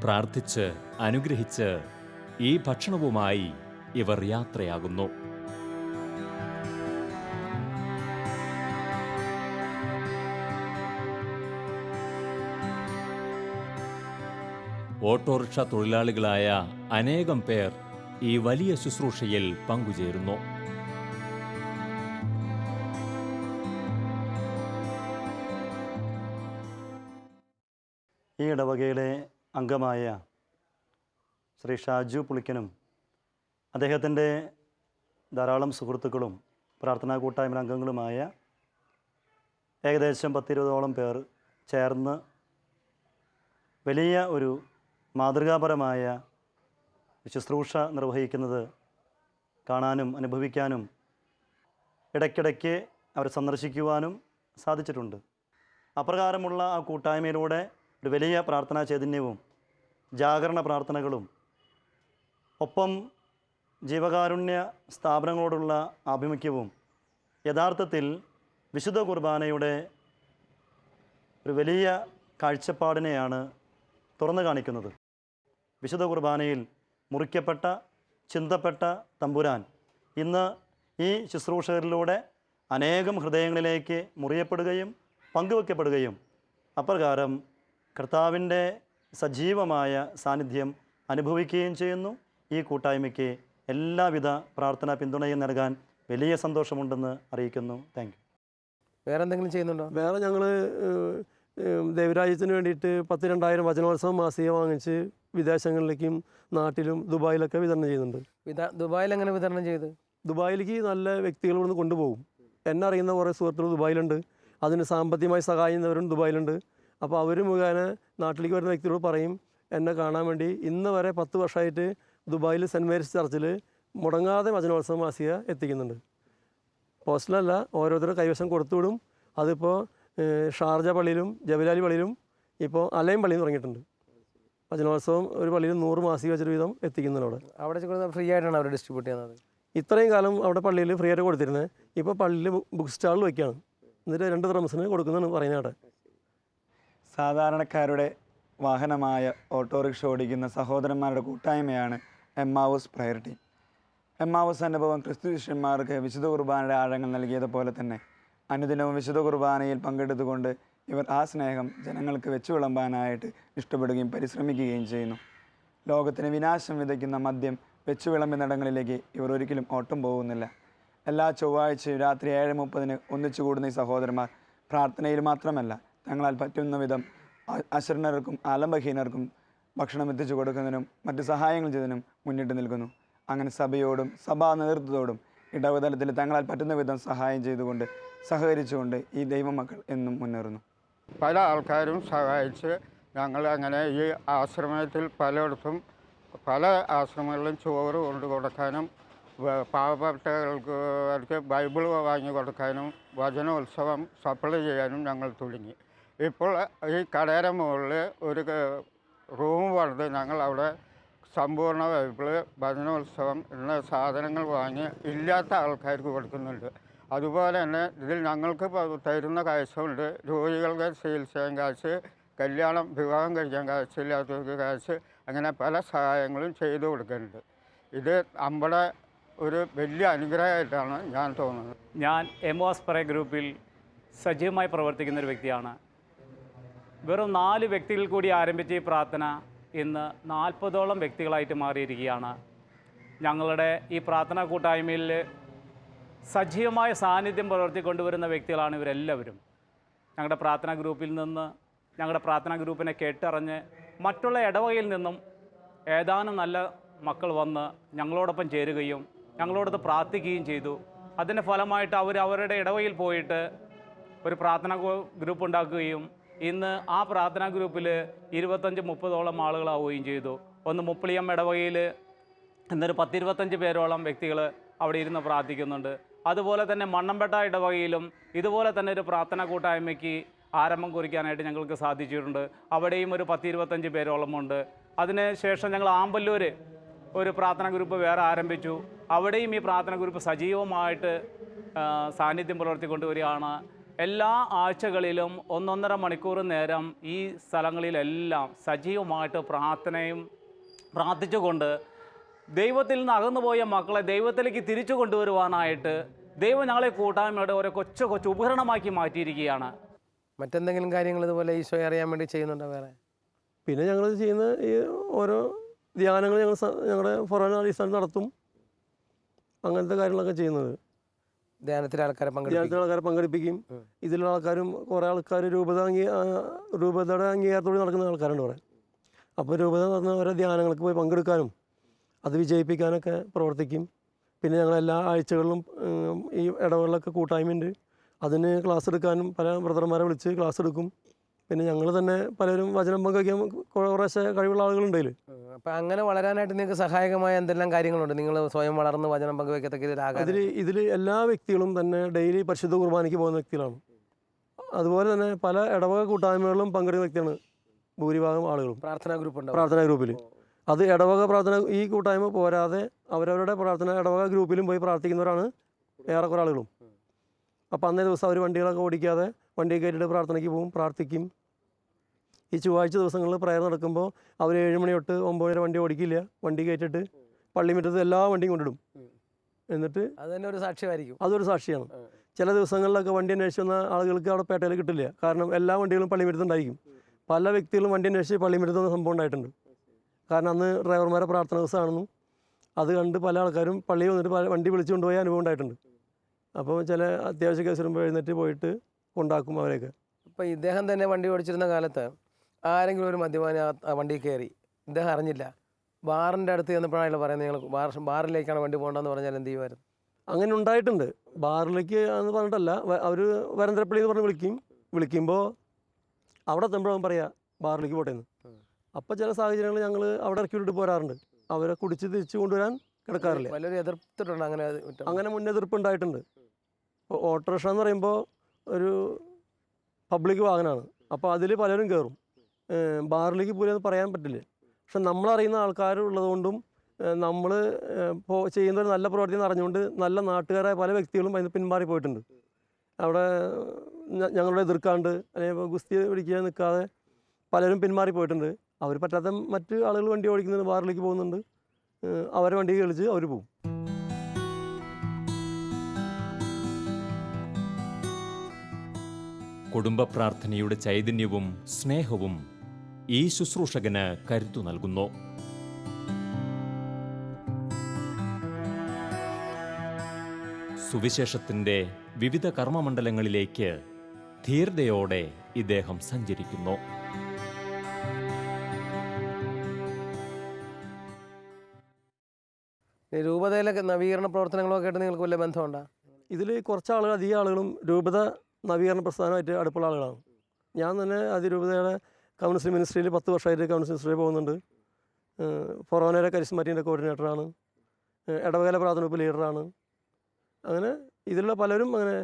[SPEAKER 2] പ്രാർത്ഥിച്ച് അനുഗ്രഹിച്ച് ഈ ഭക്ഷണവുമായി ഇവർ യാത്രയാകുന്നു. ഓട്ടോറിക്ഷ തൊഴിലാളികളായ അനേകം പേർ ഈ വലിയ ശുശ്രൂഷയിൽ പങ്കുചേരുന്നു.
[SPEAKER 6] ഈ ഇടവകയിലെ അംഗമായ ശ്രീ ഷാജു പുളിക്കനും അദ്ദേഹത്തിൻ്റെ ധാരാളം സുഹൃത്തുക്കളും പ്രാർത്ഥനാ കൂട്ടായ്മ അംഗങ്ങളുമായ ഏകദേശം 10-20ഓളം പേർ ചേർന്ന് വലിയ ഒരു മാതൃകാപരമായ ശുശ്രൂഷ നിർവഹിക്കുന്നത് കാണാനും അനുഭവിക്കാനും ഇടയ്ക്കിടയ്ക്ക് അവർ സന്ദർശിക്കുവാനും സാധിച്ചിട്ടുണ്ട്. അപ്രകാരമുള്ള ആ കൂട്ടായ്മയിലൂടെ ഒരു വലിയ പ്രാർത്ഥനാ ചൈതന്യവും ജാഗരണ പ്രാർത്ഥനകളും ഒപ്പം ജീവകാരുണ്യ സ്ഥാപനങ്ങളോടുള്ള ആഭിമുഖ്യവും യഥാർത്ഥത്തിൽ വിശുദ്ധ കുർബാനയുടെ ഒരു വലിയ കാഴ്ചപ്പാടിനെയാണ് തുറന്നു കാണിക്കുന്നത്. വിശുദ്ധ കുർബാനയിൽ മുറിക്കപ്പെട്ട ചിന്തപ്പെട്ട തമ്പുരാൻ ഇന്ന് ഈ ശുശ്രൂഷകരിലൂടെ അനേകം ഹൃദയങ്ങളിലേക്ക് മുറിയപ്പെടുകയും പങ്കുവെക്കപ്പെടുകയും അപ്രകാരം കർത്താവിൻ്റെ സജീവമായ സാന്നിധ്യം അനുഭവിക്കുകയും ചെയ്യുന്നു. ഈ കൂട്ടായ്മയ്ക്ക് എല്ലാവിധ പ്രാർത്ഥനാ പിന്തുണയും നൽകാൻ വലിയ സന്തോഷമുണ്ടെന്ന് അറിയിക്കുന്നു. Thank you.
[SPEAKER 1] വേറെ എന്തെങ്കിലും ചെയ്യുന്നുണ്ടോ?
[SPEAKER 3] വേറെ ഞങ്ങൾ ദൈവരാജ്യത്തിന് വേണ്ടിയിട്ട് 10,000 വചനോത്സവം മാസിക വാങ്ങിച്ച് വിദേശങ്ങളിലേക്കും നാട്ടിലും ദുബായിലൊക്കെ വിതരണം ചെയ്യുന്നുണ്ട്.
[SPEAKER 1] ദുബായിൽ എങ്ങനെ വിതരണം ചെയ്ത്?
[SPEAKER 3] ദുബായിലേക്ക് നല്ല വ്യക്തികൾ ഇവിടുന്ന് കൊണ്ടുപോകും. എന്നെ അറിയുന്ന കുറേ സുഹൃത്തുക്കൾ ദുബായിലുണ്ട്. അതിന് സാമ്പത്തികമായി സഹായിക്കുന്നവരും ദുബായിലുണ്ട്. അപ്പോൾ അവർ മുഖേന നാട്ടിലേക്ക് വരുന്ന വ്യക്തികളോട് പറയും എന്നെ കാണാൻ വേണ്ടി. ഇന്ന് വരെ 10 വർഷമായിട്ട് ദുബായിൽ സെൻറ്റ് മേരീസ് ചർച്ചിൽ മുടങ്ങാതെ വചനോത്സവ മാസിക എത്തിക്കുന്നുണ്ട്. പോസ്റ്റലല്ല, ഓരോരുത്തരുടെ കൈവശം കൊടുത്തുവിടും. അതിപ്പോൾ ഷാർജ പള്ളിയിലും ജബലാലി പള്ളിയിലും ഇപ്പോൾ അലയും പള്ളിയും തുടങ്ങിയിട്ടുണ്ട്. വചനോത്സവം ഒരു പള്ളിയിൽ 100 മാസിക വെച്ചൊരു വിധം എത്തിക്കുന്നുണ്ട്.
[SPEAKER 1] അവിടെ ഫ്രീ ആയിട്ടാണ് അവർ ഡിസ്ട്രിബ്യൂട്ട് ചെയ്യുന്നത്.
[SPEAKER 3] ഇത്രയും കാലം അവിടെ പള്ളിയിൽ ഫ്രീ ആയിട്ട് കൊടുത്തിരുന്നത് ഇപ്പോൾ പള്ളിയിൽ ബുക്ക് സ്റ്റാളിൽ വയ്ക്കുകയാണ്. എന്നിട്ട് 2 ദ്രംസിന് കൊടുക്കുന്നതാണ് പറയുന്നത്. അവിടെ
[SPEAKER 7] സാധാരണക്കാരുടെ വാഹനമായ ഓട്ടോറിക്ഷ ഓടിക്കുന്ന സഹോദരന്മാരുടെ കൂട്ടായ്മയാണ് എമ്മാവൂസ് പ്രയർ ടീം. എമ്മാവൂസ് അനുഭവം ക്രിസ്തു ശിഷ്യന്മാർക്ക് വിശുദ്ധ കുർബാനയുടെ ആഴങ്ങൾ നൽകിയതുപോലെ തന്നെ അനുദിനവും വിശുദ്ധ കുർബാനയിൽ പങ്കെടുത്തുകൊണ്ട് ഇവർ ആ സ്നേഹം ജനങ്ങൾക്ക് വെച്ചു വിളമ്പാനായിട്ട് ഇഷ്ടപ്പെടുകയും പരിശ്രമിക്കുകയും ചെയ്യുന്നു. ലോകത്തിന് വിനാശം വിതയ്ക്കുന്ന മദ്യം വെച്ചു വിളമ്പുന്നിടങ്ങളിലേക്ക് ഇവർ ഒരിക്കലും ഓട്ടം പോകുന്നില്ല. എല്ലാ ചൊവ്വാഴ്ചയും രാത്രി 7:30 ഒന്നിച്ചു കൂടുന്ന ഈ സഹോദരന്മാർ പ്രാർത്ഥനയിൽ മാത്രമല്ല തങ്ങളാൽ പറ്റുന്ന വിധം അശരണർക്കും ആലംബഹീനർക്കും ഭക്ഷണം എത്തിച്ചു കൊടുക്കുന്നതിനും മറ്റ് സഹായങ്ങൾ ചെയ്തതിനും മുന്നിട്ട് നിൽക്കുന്നു. അങ്ങനെ സഭയോടും സഭാ നേതൃത്വത്തോടും ഇടവതലത്തിൽ തങ്ങളാൽ പറ്റുന്ന വിധം സഹായം ചെയ്തുകൊണ്ട് സഹകരിച്ചുകൊണ്ട് ഈ ദൈവമക്കൾ എന്നും മുന്നേറുന്നു.
[SPEAKER 8] പല ആൾക്കാരും സഹായിച്ച് ഞങ്ങൾ അങ്ങനെ ഈ ആശ്രമത്തിൽ പലയിടത്തും പല ആശ്രമങ്ങളിലും ചോറ് കൊണ്ടു കൊടുക്കാനും പാവപ്പെട്ടവർക്ക് ബൈബിൾ വാങ്ങി കൊടുക്കാനും വചനോത്സവം സപ്ലൈ ചെയ്യാനും ഞങ്ങൾ തുടങ്ങി. ഇപ്പോൾ ഈ കടയുടെ മുകളിൽ ഒരു റൂം പണിത് ഞങ്ങൾ അവിടെ സമ്പൂർണ്ണ ബൈബിള് വചനോത്സവം എന്ന സാധനങ്ങൾ വാങ്ങി ഇല്ലാത്ത ആൾക്കാർക്ക് കൊടുക്കുന്നുണ്ട്. അതുപോലെ തന്നെ ഇതിൽ ഞങ്ങൾക്ക് തരുന്ന കാശുണ്ട്. രോഗികൾക്ക് ചികിത്സിക്കാൻ കാശ്, കല്യാണം വിവാഹം കഴിക്കാൻ കാശില്ലാത്തവർക്ക് കാശ്, അങ്ങനെ പല സഹായങ്ങളും ചെയ്തു കൊടുക്കുന്നുണ്ട്. ഇത് നമ്മുടെ ഒരു വലിയ അനുഗ്രഹമായിട്ടാണ് ഞാൻ തോന്നുന്നത്.
[SPEAKER 9] ഞാൻ എമോസ് പ്രയർ ഗ്രൂപ്പിൽ സജീവമായി പ്രവർത്തിക്കുന്ന ഒരു വ്യക്തിയാണ്. വെറും 4 വ്യക്തികൾ കൂടി ആരംഭിച്ച ഈ പ്രാർത്ഥന ഇന്ന് 40ഓളം വ്യക്തികളായിട്ട് മാറിയിരിക്കുകയാണ്. ഞങ്ങളുടെ ഈ പ്രാർത്ഥനാ കൂട്ടായ്മയിൽ സജീവമായ സാന്നിധ്യം പ്രവർത്തിക്കൊണ്ടുവരുന്ന വ്യക്തികളാണ് ഇവരെല്ലാവരും. ഞങ്ങളുടെ പ്രാർത്ഥനാ ഗ്രൂപ്പിൽ നിന്ന്, ഞങ്ങളുടെ പ്രാർത്ഥനാ ഗ്രൂപ്പിനെ കേട്ടറിഞ്ഞ് മറ്റുള്ള ഇടവകയിൽ നിന്നും ഏതാനും നല്ല മക്കൾ വന്ന് ഞങ്ങളോടൊപ്പം ചേരുകയും ഞങ്ങളോടൊത്ത് പ്രാർത്ഥിക്കുകയും ചെയ്തു. അതിൻ്റെ ഫലമായിട്ട് അവരുടെ ഇടവകയിൽ പോയിട്ട് ഒരു പ്രാർത്ഥനാ ഗ്രൂപ്പ് ഉണ്ടാക്കുകയും ഇന്ന് ആ പ്രാർത്ഥനാ ഗ്രൂപ്പിൽ 25-30ഓളം ആളുകളാവുകയും ചെയ്തു. ഒന്ന് മുപ്പിളിയം ഇടവകയിൽ ഇന്നൊരു 10-25 പേരോളം വ്യക്തികൾ അവിടെ ഇരുന്ന് പ്രാർത്ഥിക്കുന്നുണ്ട്. അതുപോലെ തന്നെ മണ്ണമ്പേട്ട ഇടവകയിലും ഇതുപോലെ തന്നെ ഒരു പ്രാർത്ഥനാ കൂട്ടായ്മയ്ക്ക് ആരംഭം കുറിക്കാനായിട്ട് ഞങ്ങൾക്ക് സാധിച്ചിട്ടുണ്ട്. അവിടെയും ഒരു 10-25 പേരോളമുണ്ട്. അതിനുശേഷം ഞങ്ങൾ ആമ്പല്ലൂർ ഒരു പ്രാർത്ഥനാ ഗ്രൂപ്പ് വേറെ ആരംഭിച്ചു. അവിടെയും ഈ പ്രാർത്ഥനാ ഗ്രൂപ്പ് സജീവമായിട്ട് സാന്നിധ്യം പുലർത്തിക്കൊണ്ടുവരികയാണ്. എല്ലാ ആഴ്ചകളിലും 1-1.5 മണിക്കൂർ നേരം ഈ സ്ഥലങ്ങളിലെല്ലാം സജീവമായിട്ട് പ്രാർത്ഥിച്ചുകൊണ്ട് ദൈവത്തിൽ നിന്ന് അകന്നുപോയ മക്കളെ ദൈവത്തിലേക്ക് തിരിച്ചു കൊണ്ടുവരുവാനായിട്ട് ദൈവം ഞങ്ങളെ കൂട്ടായ്മയുടെ ഓരോ കൊച്ചു ഉപകരണമാക്കി മാറ്റിയിരിക്കുകയാണ്.
[SPEAKER 1] മറ്റെന്തെങ്കിലും കാര്യങ്ങൾ ഇതുപോലെ ഈശോയെ അറിയാൻ വേണ്ടി ചെയ്യുന്നുണ്ടോ വേറെ?
[SPEAKER 3] പിന്നെ ഞങ്ങൾ ചെയ്യുന്ന ഈ ഓരോ ധ്യാനങ്ങൾ ഞങ്ങളുടെ ഫൊറോന അടിസ്ഥാനത്തിൽ നടത്തും. അങ്ങനത്തെ കാര്യങ്ങളൊക്കെ ചെയ്യുന്നത്.
[SPEAKER 1] ധ്യാനത്തിലെ ആൾക്കാരെ
[SPEAKER 3] പങ്കെടുപ്പിക്കും. ഇതിലുള്ള ആൾക്കാരും കുറേ ആൾക്കാർ രൂപതയുടെ അംഗീകാരത്തോടെ നടക്കുന്ന ആൾക്കാരുണ്ട് കുറേ. അപ്പോൾ രൂപത നടന്ന ഓരോ ധ്യാനങ്ങൾക്ക് പോയി പങ്കെടുക്കാനും അത് വിജയിപ്പിക്കാനൊക്കെ പ്രവർത്തിക്കും. പിന്നെ ഞങ്ങൾ എല്ലാ ആഴ്ചകളിലും ഈ ഇടവകളിലൊക്കെ കൂട്ടായ്മയുണ്ട്. അതിന് ക്ലാസ് എടുക്കാനും പല ബ്രദർമാരെ വിളിച്ച് ക്ലാസ് എടുക്കും. പിന്നെ ഞങ്ങൾ തന്നെ പലരും വചനം പങ്കുവയ്ക്കാൻ കുറേശ്ശെ കഴിവുള്ള ആളുകളുണ്ടെങ്കിൽ.
[SPEAKER 1] അപ്പം അങ്ങനെ വളരാനായിട്ട് നിങ്ങൾക്ക് സഹായകമായ എന്തെല്ലാം കാര്യങ്ങളുണ്ട്? നിങ്ങൾ സ്വയം വളർന്ന് വചനം പങ്കുവയ്ക്കത്തക്ക
[SPEAKER 3] ഇതിൽ എല്ലാ വ്യക്തികളും തന്നെ ഡെയിലി പരിശുദ്ധ കുർബാനയ്ക്ക് പോകുന്ന വ്യക്തികളാണ്. അതുപോലെ തന്നെ പല ഇടവക കൂട്ടായ്മകളിലും പങ്കെടുക്കുന്ന വ്യക്തിയാണ് ഭൂരിഭാഗം ആളുകളും.
[SPEAKER 1] പ്രാർത്ഥനാ
[SPEAKER 3] ഗ്രൂപ്പിൽ അത് ഇടവക പ്രാർത്ഥന ഈ കൂട്ടായ്മ പോരാതെ അവരവരുടെ ഇടവക ഗ്രൂപ്പിലും പോയി പ്രാർത്ഥിക്കുന്നവരാണ് ഏറെക്കുറെ ആളുകളും. അപ്പോൾ അന്നേ ദിവസം അവർ വണ്ടികളൊക്കെ ഓടിക്കാതെ വണ്ടി കയറ്റിയിട്ട് പ്രാർത്ഥനയ്ക്ക് പോകും, പ്രാർത്ഥിക്കും. ഈ ചൊവ്വാഴ്ച ദിവസങ്ങളിൽ പ്രയർ നടക്കുമ്പോൾ അവർ 7 മണി തൊട്ട് 9 വരെ വണ്ടി ഓടിക്കില്ല. വണ്ടി കയറ്റിട്ട് പള്ളിമുറ്റത്ത് എല്ലാ വണ്ടിയും കൊണ്ടിടും. എന്നിട്ട്
[SPEAKER 1] അതൊരു സാക്ഷ്യമായിരിക്കും.
[SPEAKER 3] അതൊരു സാക്ഷിയാണ്. ചില ദിവസങ്ങളിലൊക്കെ വണ്ടി അന്വേഷിച്ച് വന്ന ആളുകൾക്ക് അവിടെ പേട്ടയിൽ കിട്ടില്ല. കാരണം എല്ലാ വണ്ടികളും പള്ളിമുറ്റത്തുണ്ടായിരിക്കും. പല വ്യക്തികളും വണ്ടി അന്വേഷിച്ച് പള്ളിമുറ്റത്ത് വന്ന സംഭവം ഉണ്ടായിട്ടുണ്ട്. കാരണം അന്ന് ഡ്രൈവർമാരെ പ്രാർത്ഥന ദിവസമാണെന്നും അത് കണ്ട് പല ആൾക്കാരും പള്ളിയിൽ വന്നിട്ട് വണ്ടി വിളിച്ചു കൊണ്ടുപോയ അനുഭവം ഉണ്ടായിട്ടുണ്ട്. അപ്പോൾ ചില അത്യാവശ്യ കേസ് വരുമ്പോൾ എഴുന്നേറ്റ് പോയിട്ട് കൊണ്ടാക്കും അവരെയൊക്കെ.
[SPEAKER 1] അപ്പോൾ ഇദ്ദേഹം തന്നെ വണ്ടി ഓടിച്ചിരുന്ന കാലത്ത് ആരെങ്കിലും ഒരു മദ്യപാനി ആ വണ്ടിയിൽ കയറി, ഇദ്ദേഹം അറിഞ്ഞില്ല, ബാറിൻ്റെ അടുത്ത് ചെന്നപ്പോഴാണ് പറയുന്നത് നിങ്ങൾ ബാറിലേക്കാണ് വണ്ടി പോകേണ്ടതെന്ന് പറഞ്ഞാൽ എന്ത് ചെയ്യുമായിരുന്നു?
[SPEAKER 3] അങ്ങനെ ഉണ്ടായിട്ടുണ്ട്. ബാറിലേക്ക് എന്ന് പറഞ്ഞിട്ടല്ല, അവർ വരന്തരപ്പള്ളി എന്ന് പറഞ്ഞ് വിളിക്കുമ്പോൾ അവിടെ എത്തുമ്പോഴാകും പറയാം ബാറിലേക്ക് പോട്ടെന്ന്. അപ്പോൾ ചില സാഹചര്യങ്ങൾ ഞങ്ങൾ അവിടെ ഇറക്കി വിട്ടിട്ട് പോരാറുണ്ട്. അവരെ കുടിച്ച് തിരിച്ചു കൊണ്ടുവരാൻ കിടക്കാറില്ല.
[SPEAKER 1] വലിയൊരു എതിർത്തിട്ടുണ്ട്.
[SPEAKER 3] അങ്ങനെ മുന്നെതിർപ്പ് ഉണ്ടായിട്ടുണ്ട്. ഇപ്പോൾ ഓട്ടോറിക്ഷ എന്ന് പറയുമ്പോൾ ഒരു പബ്ലിക് വാഹനമാണ്. അപ്പോൾ അതിൽ പലരും കയറും. ബാറിലേക്ക് പോലെന്ന് പറയാൻ പറ്റില്ല. പക്ഷെ നമ്മളറിയുന്ന ആൾക്കാരുള്ളതുകൊണ്ടും നമ്മൾ ചെയ്യുന്ന ഒരു നല്ല പ്രവൃത്തി എന്ന് അറിഞ്ഞുകൊണ്ട് നല്ല നാട്ടുകാരായ പല വ്യക്തികളും അതിന് പിന്മാറി പോയിട്ടുണ്ട്. അവിടെ ഞങ്ങളുടെ എതിർക്കാണ്ട് അല്ലെങ്കിൽ ഗുസ്തി പിടിക്കാൻ നിൽക്കാതെ പലരും പിന്മാറി പോയിട്ടുണ്ട്. അവർ പറ്റാത്ത മറ്റ് ആളുകൾ വണ്ടി ഓടിക്കുന്നത് ബാറിലേക്ക് പോകുന്നുണ്ട്. അവരെ വണ്ടി കളിച്ച് അവർ പോകും.
[SPEAKER 2] കുടുംബ പ്രാർത്ഥനയുടെ ചൈതന്യവും സ്നേഹവും ഈ ശുശ്രൂഷകന് കരുത്തു നൽകുന്നു. സുവിശേഷത്തിൻ്റെ വിവിധ കർമ്മമണ്ഡലങ്ങളിലേക്ക് ധീരതയോടെ ഇദ്ദേഹം സഞ്ചരിക്കുന്നു.
[SPEAKER 1] രൂപതയിലെ നവീകരണ പ്രവർത്തനങ്ങളൊക്കെ ആയിട്ട് നിങ്ങൾക്ക് വലിയ ബന്ധമുണ്ടോ?
[SPEAKER 3] ഇതിൽ കുറച്ച് ആളുകൾ, അധികം ആളുകളും രൂപത നവീകരണ പ്രസ്ഥാനമായിട്ട് അടുപ്പുള്ള ആളുകളാണ്. ഞാൻ തന്നെ അതിരൂപതയുടെ കമ്മ്യൂണിസ്റ്റ് മിനിസ്ട്രിയിൽ 10 വർഷമായിട്ട് കമ്മ്യൂണിസ്റ്റ് മിനിസ്ട്രിയിൽ പോകുന്നുണ്ട്. ഫൊറോനയുടെ കരിസ്മാറ്റിൻ്റെ കോർഡിനേറ്ററാണ്. ഇടവകല പ്രാഥമിക ലീഡറാണ്. അങ്ങനെ ഇതിലുള്ള പലരും അങ്ങനെ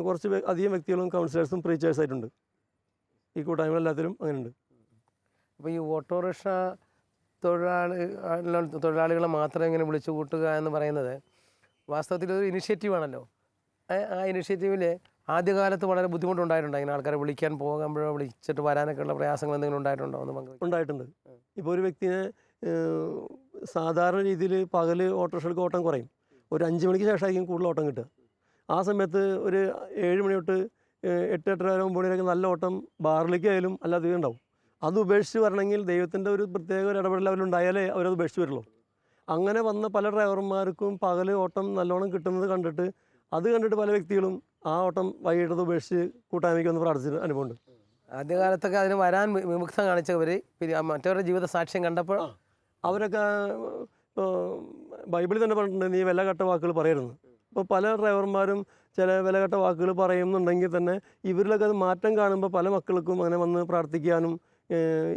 [SPEAKER 3] കുറച്ച് അധികം വ്യക്തികളും കൗൺസിലേഴ്സും പ്രീച്ചേഴ്സായിട്ടുണ്ട്. ഈ കൂട്ടായ്മകളെല്ലാത്തിലും അങ്ങനെയുണ്ട്.
[SPEAKER 1] അപ്പോൾ ഈ ഓട്ടോറിക്ഷ തൊഴിലാളികളെ മാത്രം ഇങ്ങനെ വിളിച്ചു കൂട്ടുക എന്ന് പറയുന്നത് വാസ്തവത്തിൽ ഒരു ഇനിഷ്യേറ്റീവാണല്ലോ. ആ ഇനിഷ്യേറ്റീവിൽ ആദ്യകാലത്ത് വളരെ ബുദ്ധിമുട്ടുണ്ടായിട്ടുണ്ട്. ഇങ്ങനെ ആൾക്കാരെ വിളിക്കാൻ പോകുമ്പോഴോ വിളിച്ചിട്ട് വരാനൊക്കെ ഉള്ള പ്രയാസങ്ങൾ എന്തെങ്കിലും ഉണ്ടായിട്ടുണ്ടോ എന്ന് പങ്കുവയ്ക്കും.
[SPEAKER 3] ഉണ്ടായിട്ടുണ്ട്. ഇപ്പോൾ ഒരു വ്യക്തിനെ സാധാരണ രീതിയിൽ പകൽ ഓട്ടോറിക്ഷകൾക്ക് ഓട്ടം കുറയും. ഒരു 5 മണിക്ക് ശേഷമായിരിക്കും കൂടുതൽ ഓട്ടം കിട്ടുക. ആ സമയത്ത് ഒരു 7 മണി തൊട്ട് 8-8:30 വരെ 9 മണി വരെ നല്ല ഓട്ടം ബാറിലേക്കായാലും അല്ലാതെ ഉണ്ടാവും. അത് ഉപേക്ഷിച്ച് വരണമെങ്കിൽ ദൈവത്തിൻ്റെ ഒരു പ്രത്യേക ഒരു ഇടപെടൽ അവരുണ്ടായാലേ അവരത് ഉപേക്ഷിച്ച് വരുള്ളൂ. അങ്ങനെ വന്ന പല ഡ്രൈവർമാർക്കും പകൽ ഓട്ടം നല്ലോണം കിട്ടുന്നത് കണ്ടിട്ട് പല വ്യക്തികളും ആ ഓട്ടം വൈകിട്ടത് ഉപേക്ഷിച്ച് കൂട്ടായ്മയ്ക്ക് വന്ന് പ്രാർത്ഥിച്ച അനുഭവമുണ്ട്.
[SPEAKER 1] ആദ്യകാലത്തൊക്കെ അതിന് വരാൻ വിമുക്തം കാണിച്ചവർ പിന്നെ മറ്റവരുടെ ജീവിത സാക്ഷ്യം കണ്ടപ്പോൾ
[SPEAKER 3] അവരൊക്കെ ബൈബിളിൽ തന്നെ പറഞ്ഞിട്ടുണ്ട്, നീ വിലകെട്ട വാക്കുകൾ പറയരുത്. അപ്പോൾ പല ഡ്രൈവർമാരും ചില വിലകെട്ട വാക്കുകൾ പറയുന്നുണ്ടെങ്കിൽ തന്നെ ഇവരിലൊക്കെ അത് മാറ്റം കാണുമ്പോൾ പല മക്കൾക്കും അങ്ങനെ വന്ന് പ്രാർത്ഥിക്കാനും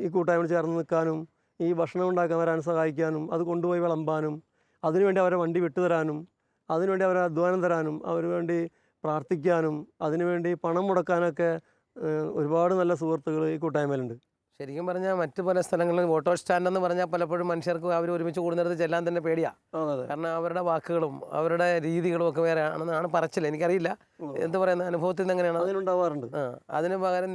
[SPEAKER 3] ഈ കൂട്ടായ്മ ചേർന്ന് നിൽക്കാനും ഈ ഭക്ഷണം ഉണ്ടാക്കാൻ വരാൻ സഹായിക്കാനും അത് കൊണ്ടുപോയി വിളമ്പാനും അതിനുവേണ്ടി അവരെ വണ്ടി വിട്ടുതരാനും അതിനുവേണ്ടി അവരെ അധ്വാനം തരാനും അവന് വേണ്ടി പ്രാർത്ഥിക്കാനും അതിനുവേണ്ടി പണം മുടക്കാനൊക്കെ ഒരുപാട് നല്ല സുഹൃത്തുക്കൾ ഈ കൂട്ടായ്മയിലുണ്ട്.
[SPEAKER 1] ശരിക്കും പറഞ്ഞാൽ മറ്റു പല സ്ഥലങ്ങളിലും ഓട്ടോ സ്റ്റാൻഡ് എന്ന് പറഞ്ഞാൽ പലപ്പോഴും മനുഷ്യർക്ക് അവർ ഒരുമിച്ച് കൂടുന്നിടത്ത് ചെല്ലാൻ തന്നെ പേടിയാണ്. കാരണം അവരുടെ വാക്കുകളും അവരുടെ രീതികളും ഒക്കെ വേറെ ആണെന്നാണ് പറച്ചില്ല. എനിക്കറിയില്ല എന്ത് പറയുന്ന അനുഭവത്തിൽ നിന്ന് എങ്ങനെയാണ്
[SPEAKER 3] അതിനുണ്ടാവാറുണ്ട്.
[SPEAKER 1] അതിന് പകരം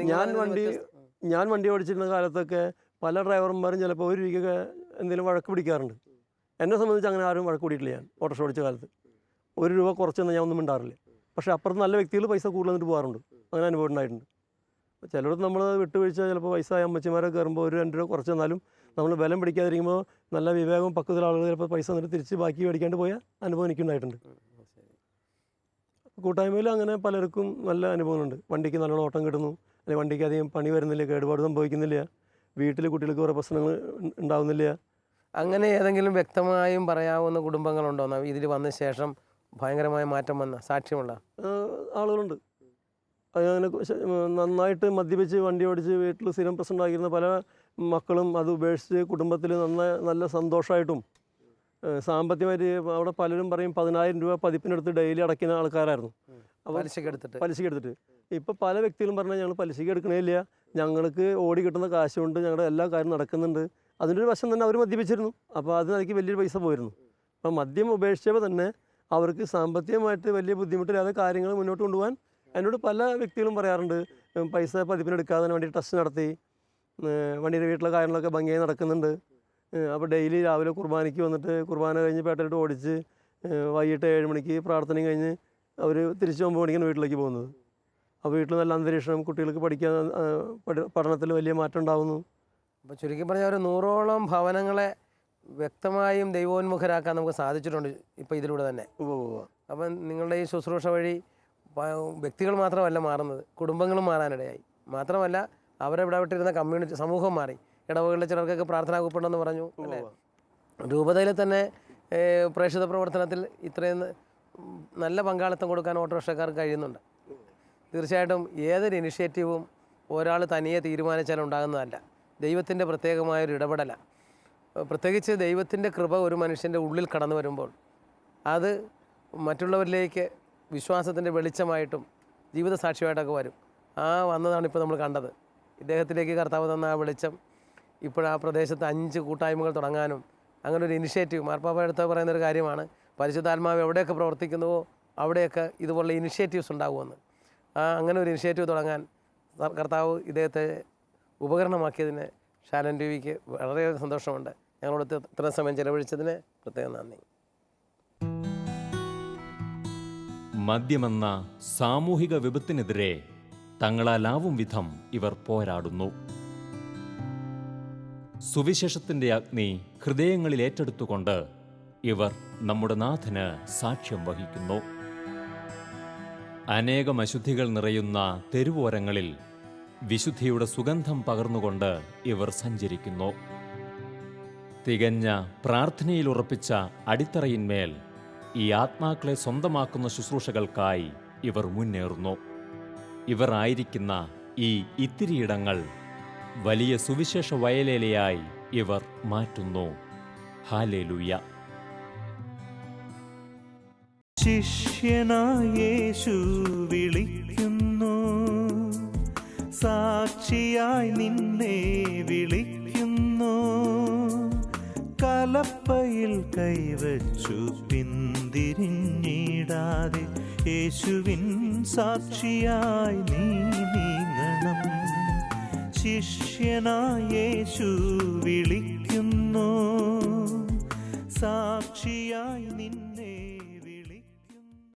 [SPEAKER 3] ഞാൻ വണ്ടി ഓടിച്ചിരുന്ന കാലത്തൊക്കെ പല ഡ്രൈവർമാരും ചിലപ്പോൾ ഒരു രൂപയ്ക്കൊക്കെ എന്തെങ്കിലും വഴക്ക് പിടിക്കാറുണ്ട്. എന്നെ സംബന്ധിച്ച് അങ്ങനെ ആരും വഴക്ക് കൂടിയിട്ടില്ല. ഞാൻ ഓട്ടോറിക്ഷ ഓടിച്ച കാലത്ത് 1 രൂപ കുറച്ചെന്ന് ഞാൻ ഒന്നും മിണ്ടാറില്ല. പക്ഷേ അപ്പുറത്ത് നല്ല വ്യക്തികൾ പൈസ കൂടുതൽ വന്നിട്ട് പോകാറുണ്ട്. അങ്ങനെ അനുഭവം ഉണ്ടായിട്ടുണ്ട്. ചിലടത്ത് നമ്മൾ വിട്ടുവീഴ്ച ചിലപ്പോൾ വയസ്സായ അമ്മച്ചിമാരെ കയറുമ്പോൾ 1-2 രൂപ കുറച്ച് തന്നാലും നമ്മൾ ബലം പിടിക്കാതിരിക്കുമ്പോൾ നല്ല വിവേകവും പക്വതയുള്ള ആളുകൾ ചിലപ്പോൾ പൈസ എന്നിട്ട് തിരിച്ച് ബാക്കി മേടിക്കാണ്ട് പോയ അനുഭവം എനിക്കുണ്ടായിട്ടുണ്ട്. കൂട്ടായ്മയിൽ അങ്ങനെ പലർക്കും നല്ല അനുഭവങ്ങളുണ്ട്. വണ്ടിക്ക് നല്ലോണം ഓട്ടം കിട്ടുന്നു, അല്ലെങ്കിൽ വണ്ടിക്ക് അധികം പണി വരുന്നില്ല, കേടുപാട് സംഭവിക്കുന്നില്ല, വീട്ടിൽ കുട്ടികൾക്ക് കുറേ പ്രശ്നങ്ങൾ ഉണ്ടാവുന്നില്ല.
[SPEAKER 1] അങ്ങനെ ഏതെങ്കിലും വ്യക്തമായും പറയാവുന്ന കുടുംബങ്ങളുണ്ടോ ഇതിൽ വന്ന ശേഷം ഭയങ്കരമായ മാറ്റം വന്ന സാക്ഷ്യമുള്ള
[SPEAKER 3] ആളുകളുണ്ട്? അങ്ങനെ നന്നായിട്ട് മദ്യപിച്ച് വണ്ടി ഓടിച്ച് വീട്ടിൽ സ്ഥിരം പ്രശ്നം ഉണ്ടാക്കിയിരുന്ന പല മക്കളും അത് ഉപേക്ഷിച്ച് കുടുംബത്തിൽ നല്ല സന്തോഷമായിട്ടും സാമ്പത്തികമായിട്ട് അവിടെ പലരും പറയും 10,000 രൂപ പതിപ്പിനെടുത്ത് ഡെയിലി അടയ്ക്കുന്ന ആൾക്കാരായിരുന്നു. പലിശയ്ക്ക് എടുത്തിട്ട് ഇപ്പോൾ പല വ്യക്തികളും പറഞ്ഞാൽ ഞങ്ങൾ പലിശയ്ക്ക് എടുക്കണേയില്ല, ഞങ്ങൾക്ക് ഓടി കിട്ടുന്ന കാശ് കൊണ്ട് ഞങ്ങളുടെ എല്ലാ കാര്യം നടക്കുന്നുണ്ട്. അതിൻ്റെ ഒരു വശം തന്നെ അവർ മദ്യപിച്ചിരുന്നു. അപ്പോൾ അതിനതിക്ക് വലിയൊരു പൈസ പോയിരുന്നു. അപ്പോൾ മദ്യം ഉപേക്ഷിച്ചപ്പോൾ തന്നെ അവർക്ക് സാമ്പത്തികമായിട്ട് വലിയ ബുദ്ധിമുട്ടില്ലാതെ കാര്യങ്ങൾ മുന്നോട്ട് കൊണ്ടുപോകാൻ എന്നോട് പല വ്യക്തികളും പറയാറുണ്ട്. പൈസ പതിപ്പിനെടുക്കാതെ വണ്ടി ടെസ്റ്റ് നടത്തി വണ്ടിയുടെ വീട്ടിലെ കാര്യങ്ങളൊക്കെ ഭംഗിയായി നടക്കുന്നുണ്ട്. അപ്പോൾ ഡെയിലി രാവിലെ കുർബാനയ്ക്ക് വന്നിട്ട് കുർബാന കഴിഞ്ഞ് പേട്ടലിട്ട് ഓടിച്ച് വൈകിട്ട് 7 മണിക്ക് പ്രാർത്ഥനയും കഴിഞ്ഞ് അവർ തിരിച്ച് 9 മണിക്കാണ് വീട്ടിലേക്ക് പോകുന്നത്. അപ്പോൾ വീട്ടിൽ നല്ല അന്തരീക്ഷം, കുട്ടികൾക്ക് പഠനത്തിൽ വലിയ മാറ്റം ഉണ്ടാകുന്നു.
[SPEAKER 1] അപ്പോൾ ചുരുക്കി പറഞ്ഞാൽ ഒരു 100ഓളം ഭവനങ്ങളെ വ്യക്തമായും ദൈവോന്മുഖരാക്കാൻ നമുക്ക് സാധിച്ചിട്ടുണ്ട് ഇപ്പോൾ ഇതിലൂടെ തന്നെ. അപ്പം നിങ്ങളുടെ ഈ ശുശ്രൂഷ വഴി വ്യക്തികൾ മാത്രമല്ല മാറുന്നത്, കുടുംബങ്ങളും മാറാനിടയായി. മാത്രമല്ല അവരെവിടെ വിട്ടിരുന്ന കമ്മ്യൂണിറ്റി സമൂഹം മാറി. ഇടവകളിലെ ചിലർക്കൊക്കെ പ്രാർത്ഥനാ ഗ്രൂപ്പുണ്ടെന്ന് പറഞ്ഞു അല്ലേ? രൂപതയിൽ തന്നെ പ്രേക്ഷിത പ്രവർത്തനത്തിൽ ഇത്രയും നല്ല പങ്കാളിത്തം കൊടുക്കാൻ ഓട്ടോറിക്ഷക്കാർക്ക് കഴിയുന്നുണ്ട്. തീർച്ചയായിട്ടും ഏതൊരു ഇനിഷ്യേറ്റീവും ഒരാൾ തനിയെ തീരുമാനിച്ചാൽ ഉണ്ടാകുന്നതല്ല, ദൈവത്തിൻ്റെ പ്രത്യേകമായൊരു ഇടപെടലാണ്. പ്രത്യേകിച്ച് ദൈവത്തിൻ്റെ കൃപ ഒരു മനുഷ്യൻ്റെ ഉള്ളിൽ കടന്നു വരുമ്പോൾ അത് മറ്റുള്ളവരിലേക്ക് വിശ്വാസത്തിൻ്റെ വെളിച്ചമായിട്ടും ജീവിത സാക്ഷ്യമായിട്ടൊക്കെ വരും. വന്നതാണ് ഇപ്പോൾ നമ്മൾ കണ്ടത്. ഇദ്ദേഹത്തിലേക്ക് കർത്താവ് തന്ന ആ വെളിച്ചം ഇപ്പോഴാ പ്രദേശത്ത് 5 കൂട്ടായ്മകൾ തുടങ്ങാനും അങ്ങനെ ഒരു ഇനിഷ്യേറ്റീവ് മാർപ്പാപ്പ എടുത്ത് പറയുന്നൊരു കാര്യമാണ്. പരിശുദ്ധാത്മാവ് എവിടെയൊക്കെ പ്രവർത്തിക്കുന്നുവോ അവിടെയൊക്കെ ഇതുപോലുള്ള ഇനിഷ്യേറ്റീവ്സ് ഉണ്ടാകുമെന്ന്. അങ്ങനെ ഒരു ഇനിഷ്യേറ്റീവ് തുടങ്ങാൻ കർത്താവ് ഇദ്ദേഹത്തെ ഉപകരണമാക്കിയതിന് ഷാലൻ ടിവിക്ക് വളരെയേറെ സന്തോഷമുണ്ട്. ഞങ്ങളോട് ഇത്ര സമയം ചെലവഴിച്ചതിന് പ്രത്യേകം നന്ദി.
[SPEAKER 2] മദ്യമെന്ന സാമൂഹിക വിപത്തിനെതിരെ തങ്ങളാലാവും വിധം ഇവർ പോരാടുന്നു. സുവിശേഷത്തിൻ്റെ അഗ്നി ഹൃദയങ്ങളിൽ ഏറ്റെടുത്തുകൊണ്ട് ഇവർ നമ്മുടെ നാഥന് സാക്ഷ്യം വഹിക്കുന്നു. അനേകം അശുദ്ധികൾ നിറയുന്ന തെരുവോരങ്ങളിൽ വിശുദ്ധിയുടെ സുഗന്ധം പകർന്നുകൊണ്ട് ഇവർ സഞ്ചരിക്കുന്നു. തികഞ്ഞ പ്രാർത്ഥനയിലുറപ്പിച്ച അടിത്തറയിന്മേൽ ഈ ആത്മാക്കളെ സ്വന്തമാക്കുന്ന ശുശ്രൂഷകൾക്കായി ഇവർ മുന്നേറുന്നു. ഇവർ ആയിരിക്കുന്ന ഈ ഇത്തിരിയിടങ്ങൾ വലിയ സുവിശേഷ വയലേലയായി ഇവർ മാറ്റുന്നു. ഹല്ലേലൂയ.
[SPEAKER 10] ശിഷ്യനായ യേശു വിളിക്കുന്നു, സാക്ഷിയായി നിന്നെ വിളിക്കുന്നു. കലപ്പയിൽ കൈവച്ചു പിന്തിരിഞ്ഞിടാതെ യേശുവിൻ സാക്ഷിയായി നീ നീങ്ങണം. ശിഷ്യനായി യേശു വിളിക്കുന്നു, സാക്ഷിയായി നിൻ